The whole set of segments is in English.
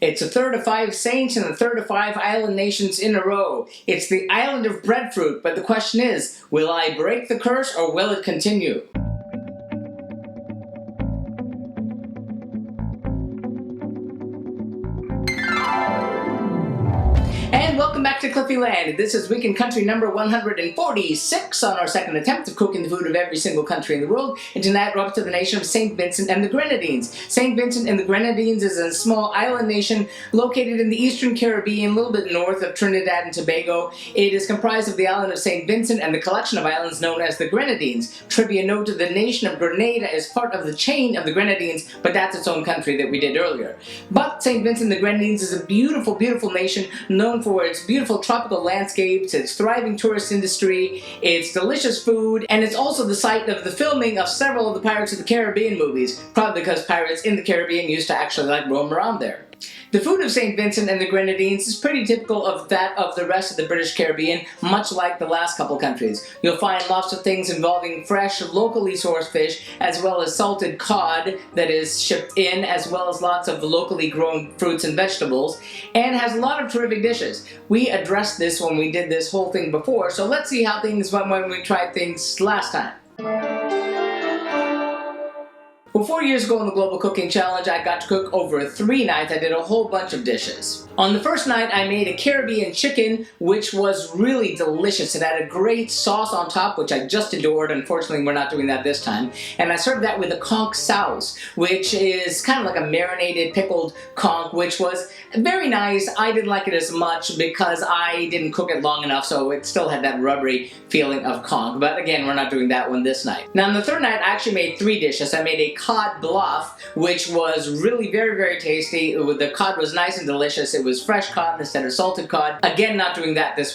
It's a third of 5 saints and a third of 5 island nations in a row. It's the island of Breadfruit, but the question is, will I break the curse or will it continue? And welcome back to Cliffieland. This is Week in Country number 146 on our second attempt of cooking the food of every single country in the world. And tonight we're up to the nation of St. Vincent and the Grenadines. St. Vincent and the Grenadines is a small island nation located in the Eastern Caribbean, a little bit north of Trinidad and Tobago. It is comprised of the island of St. Vincent and the collection of islands known as the Grenadines. Trivia note, the nation of Grenada is part of the chain of the Grenadines, but that's its own country that we did earlier. But St. Vincent and the Grenadines is a beautiful, beautiful nation known for its beautiful tropical landscapes, its thriving tourist industry, its delicious food, and it's also the site of the filming of several of the Pirates of the Caribbean movies, probably because pirates in the Caribbean used to actually roam around there. The food of St. Vincent and the Grenadines is pretty typical of that of the rest of the British Caribbean, much like the last couple countries. You'll find lots of things involving fresh, locally sourced fish, as well as salted cod that is shipped in, as well as lots of locally grown fruits and vegetables, and has a lot of terrific dishes. We addressed this when we did this whole thing before, so let's see how things went when we tried things last time. Well, 4 years ago on the Global Cooking Challenge, I got to cook over 3 nights. I did a whole bunch of dishes. On the first night, I made a Caribbean chicken, which was really delicious. It had a great sauce on top, which I just adored. Unfortunately, we're not doing that this time. And I served that with a conch sauce, which is kind of like a marinated, pickled conch, which was very nice. I didn't like it as much because I didn't cook it long enough, so it still had that rubbery feeling of conch. But again, we're not doing that one this night. Now, on the third night, I actually made 3 dishes. I made a cod bluff, which was really very, very tasty. The cod was nice and delicious. It was fresh cod instead of salted cod. Again, not doing that this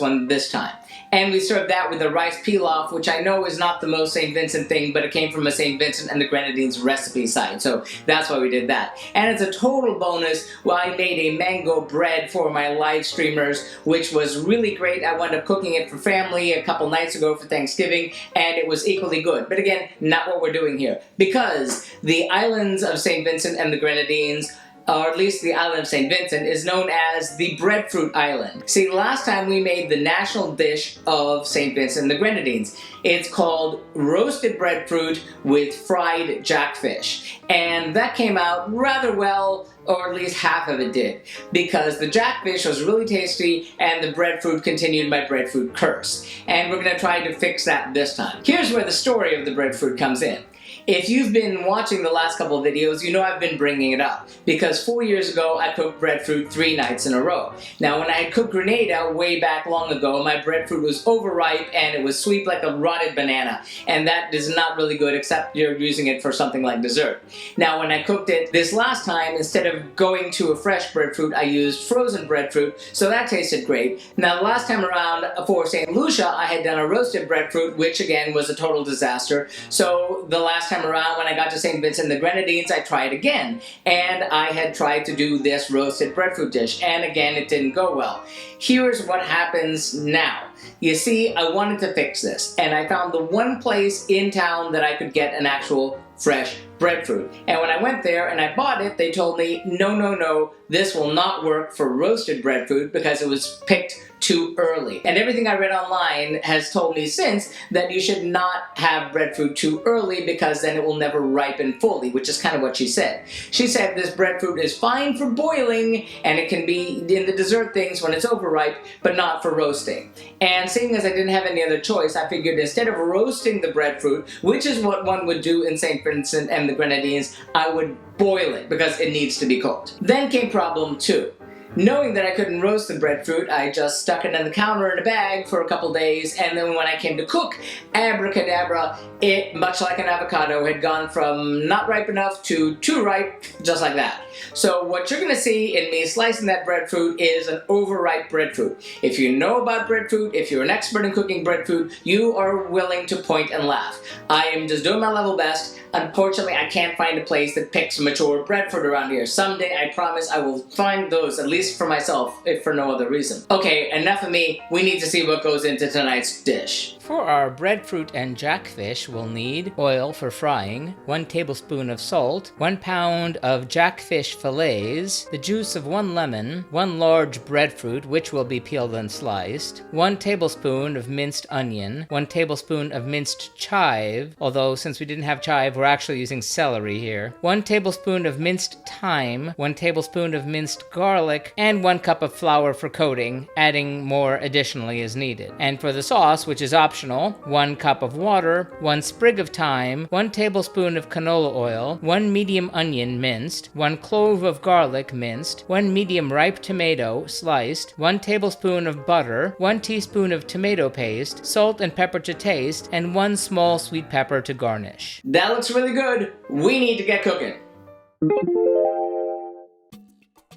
time. And we served that with a rice pilaf, which I know is not the most St. Vincent thing, but it came from a St. Vincent and the Grenadines recipe site, so that's why we did that. And as a total bonus, well, I made a mango bread for my live streamers, which was really great. I wound up cooking it for family a couple nights ago for Thanksgiving, and it was equally good. But again, not what we're doing here, because the islands of St. Vincent and the Grenadines, or at least the island of St. Vincent, is known as the Breadfruit Island. See, last time we made the national dish of St. Vincent and the Grenadines. It's called roasted breadfruit with fried jackfish. And that came out rather well, or at least half of it did, because the jackfish was really tasty and the breadfruit continued my breadfruit curse. And we're going to try to fix that this time. Here's where the story of the breadfruit comes in. If you've been watching the last couple of videos, you know I've been bringing it up, because 4 years ago I cooked breadfruit 3 nights in a row. Now, when I had cooked Grenada way back long ago, my breadfruit was overripe and it was sweet like a rotted banana, and that is not really good except you're using it for something like dessert. Now, when I cooked it this last time, instead of going to a fresh breadfruit, I used frozen breadfruit, so that tasted great. Now, the last time around for St. Lucia, I had done a roasted breadfruit, which again was a total disaster. So the last time around when I got to St. Vincent and the Grenadines, I tried again, and I had tried to do this roasted breadfruit dish, and again it didn't go well. Here's what happens now. You see, I wanted to fix this, and I found the one place in town that I could get an actual fresh breadfruit. And when I went there and I bought it, they told me, no, this will not work for roasted breadfruit because it was picked too early. And everything I read online has told me since that you should not have breadfruit too early because then it will never ripen fully, which is kind of what she said. She said this breadfruit is fine for boiling and it can be in the dessert things when it's overripe, but not for roasting. And seeing as I didn't have any other choice, I figured instead of roasting the breadfruit, which is what one would do in St. Vincent and the Grenadines, I would boil it because it needs to be cooked. Then came problem 2. Knowing that I couldn't roast the breadfruit, I just stuck it in the counter in a bag for a couple days, and then when I came to cook, abracadabra, it, much like an avocado, had gone from not ripe enough to too ripe, just like that. So what you're going to see in me slicing that breadfruit is an overripe breadfruit. If you know about breadfruit, if you're an expert in cooking breadfruit, you are willing to point and laugh. I am just doing my level best. Unfortunately, I can't find a place that picks mature breadfruit around here. Someday, I promise, I will find those, at least least for myself, if for no other reason. Okay, enough of me. We need to see what goes into tonight's dish. For our breadfruit and jackfish, we'll need oil for frying, 1 tablespoon of salt, 1 pound of jackfish fillets, the juice of 1 lemon, 1 large breadfruit, which will be peeled and sliced, 1 tablespoon of minced onion, 1 tablespoon of minced chive, although since we didn't have chive, we're actually using celery here, 1 tablespoon of minced thyme, 1 tablespoon of minced garlic, and 1 cup of flour for coating, adding more additionally as needed. And for the sauce, which is optional, 1 cup of water, 1 sprig of thyme, 1 tablespoon of canola oil, 1 medium onion minced, 1 clove of garlic minced, 1 medium ripe tomato sliced, 1 tablespoon of butter, 1 teaspoon of tomato paste, salt and pepper to taste, and 1 small sweet pepper to garnish. That looks really good. We need to get cooking.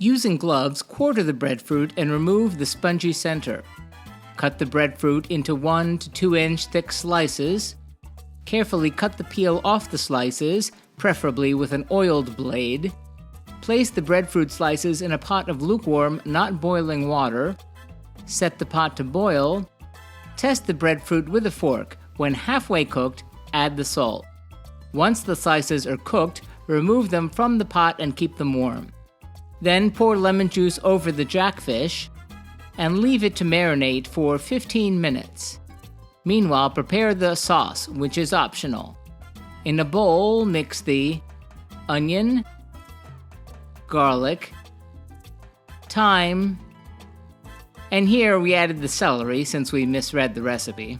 Using gloves, quarter the breadfruit and remove the spongy center. Cut the breadfruit into 1 to 2 inch thick slices. Carefully cut the peel off the slices, preferably with an oiled blade. Place the breadfruit slices in a pot of lukewarm, not boiling water. Set the pot to boil. Test the breadfruit with a fork. When halfway cooked, add the salt. Once the slices are cooked, remove them from the pot and keep them warm. Then pour lemon juice over the jackfish and leave it to marinate for 15 minutes. Meanwhile, prepare the sauce, which is optional. In a bowl, mix the onion, garlic, thyme, and here we added the celery since we misread the recipe.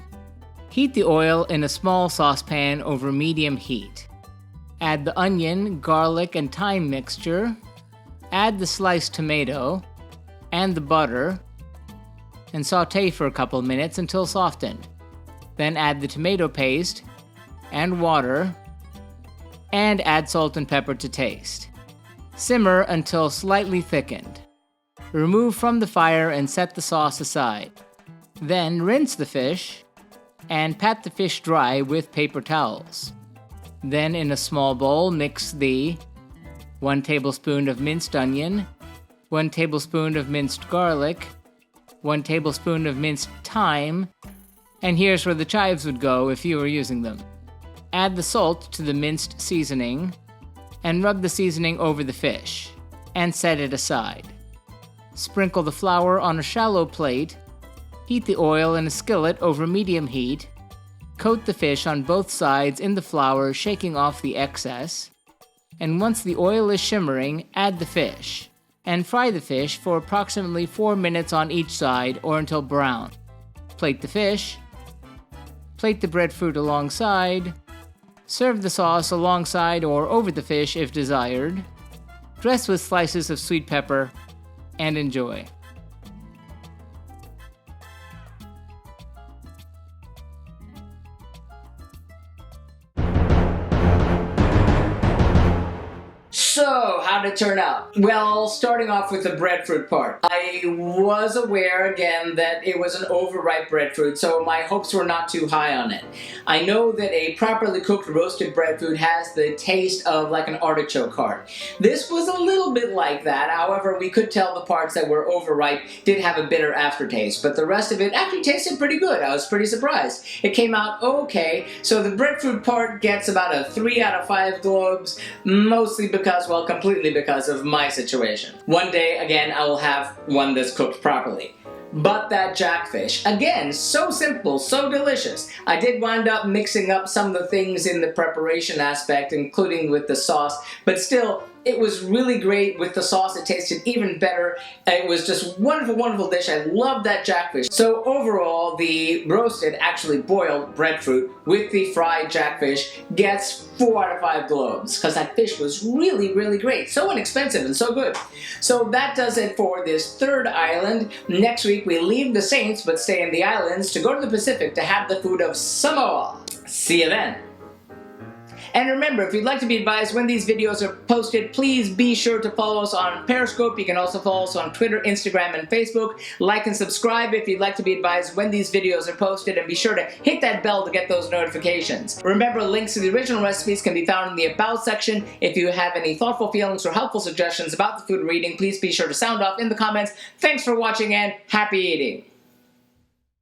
Heat the oil in a small saucepan over medium heat. Add the onion, garlic, and thyme mixture. Add the sliced tomato and the butter and saute for a couple minutes until softened. Then add the tomato paste and water and add salt and pepper to taste. Simmer until slightly thickened. Remove from the fire and set the sauce aside. Then rinse the fish and pat the fish dry with paper towels. Then in a small bowl, mix the 1 tablespoon of minced onion, 1 tablespoon of minced garlic, 1 tablespoon of minced thyme, and here's where the chives would go if you were using them. Add the salt to the minced seasoning, and rub the seasoning over the fish, and set it aside. Sprinkle the flour on a shallow plate, heat the oil in a skillet over medium heat, coat the fish on both sides in the flour, shaking off the excess, and once the oil is shimmering, add the fish, and fry the fish for approximately 4 minutes on each side or until brown. Plate the fish, plate the breadfruit alongside, serve the sauce alongside or over the fish if desired, dress with slices of sweet pepper, and enjoy. So, how'd it turn out? Well, starting off with the breadfruit part. I was aware again that it was an overripe breadfruit, so my hopes were not too high on it. I know that a properly cooked roasted breadfruit has the taste of like an artichoke heart. This was a little bit like that, however, we could tell the parts that were overripe did have a bitter aftertaste, but the rest of it actually tasted pretty good. I was pretty surprised. It came out okay, so the breadfruit part gets about a 3 out of 5 globes, mostly because, well, completely because of my situation. One day, again, I will have one that's cooked properly. But that jackfish, again, so simple, so delicious. I did wind up mixing up some of the things in the preparation aspect, including with the sauce, but still, it was really great with the sauce. It tasted even better. It was just wonderful, wonderful dish. I love that jackfish. So overall, the roasted, actually boiled breadfruit with the fried jackfish gets 4 out of 5 globes because that fish was really, really great. So inexpensive and so good. So that does it for this third island. Next week, we leave the Saints but stay in the islands to go to the Pacific to have the food of Samoa. See you then. And remember, if you'd like to be advised when these videos are posted, please be sure to follow us on Periscope. You can also follow us on Twitter, Instagram, and Facebook. Like and subscribe if you'd like to be advised when these videos are posted, and be sure to hit that bell to get those notifications. Remember, links to the original recipes can be found in the About section. If you have any thoughtful feelings or helpful suggestions about the food we're eating, please be sure to sound off in the comments. Thanks for watching and happy eating!